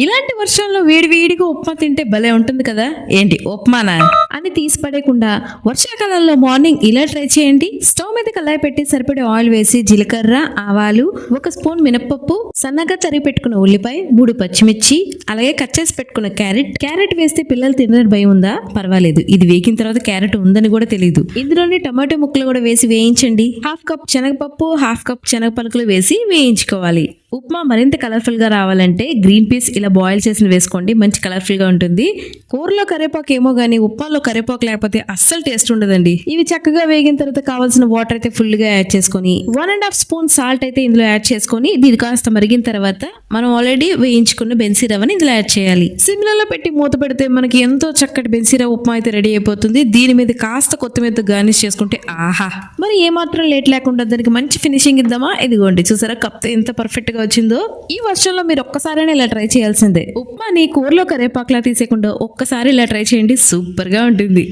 ఇలాంటి వర్షంలో వేడి వేడిగా ఉప్మా తింటే భలే ఉంటుంది కదా. ఏంటి ఉప్మానా అని తీసి పడేయకుండా వర్షాకాలంలో మార్నింగ్ ఇలా ట్రై చేయండి. స్టవ్ మీద కళాయి పెట్టి సరిపడే ఆయిల్ వేసి జీలకర్ర, ఆవాలు, 1 స్పూన్ మినపప్పు, సన్నగా తరిగి పెట్టుకున్న ఉల్లిపాయ, 3 పచ్చిమిర్చి, అలాగే కట్ చేసి పెట్టుకున్న క్యారెట్ వేస్తే పిల్లలు తినని భయం ఉందా? పర్వాలేదు, ఇది వేగిన తర్వాత క్యారెట్ ఉందని కూడా తెలియదు. ఇందులోని టమాటో ముక్కలు కూడా వేసి వేయించండి. 1/2 కప్ శనగపప్పు, 1/2 కప్ శనగ పలుకులు వేసి వేయించుకోవాలి. ఉప్మా మరింత కలర్ఫుల్ గా రావాలంటే గ్రీన్ పీస్ ఇలా బాయిల్ చేసి వేసుకోండి, మంచి కలర్ఫుల్ గా ఉంటుంది. కూరలో కరివేపాకు ఏమో గానీ ఉప్మాలో కరివేపాకు లేకపోతే అస్సలు టేస్ట్ ఉండదండి. ఇవి చక్కగా వేగిన తర్వాత కావాల్సిన వాటర్ అయితే ఫుల్ గా యాడ్ చేసుకొని 1.5 స్పూన్ సాల్ట్ అయితే ఇందులో యాడ్ చేసుకొని దీని కాస్త మరిగిన తర్వాత మనం ఆల్రెడీ వేయించుకున్న బెన్సీరవ్వని ఇందులో యాడ్ చేయాలి. సిమ్లలో పెట్టి మూత పెడితే మనకి ఎంతో చక్కటి బెన్సీరవ్వ ఉప్మా అయితే రెడీ అయిపోతుంది. దీని మీద కాస్త కొత్తిమీరతో గార్నిష్ చేసుకుంటే ఆహా. మరి ఏమాత్రం లేట్ లేకుండా దానికి మంచి ఫినిషింగ్ ఇద్దామా? ఇదిగోండి, చూసారా కప్ ఎంత పర్ఫెక్ట్ గా వచ్చిందో. ఈ వర్షంలో మీరు ఒక్కసారైనా ఇలా ట్రై చేయాల్సిందే. ఉప్మాని కూరలో కరివేపాకులా తీసేయకుండా ఒక్కసారి ఇలా ట్రై చేయండి, సూపర్ గా ఉంటుంది.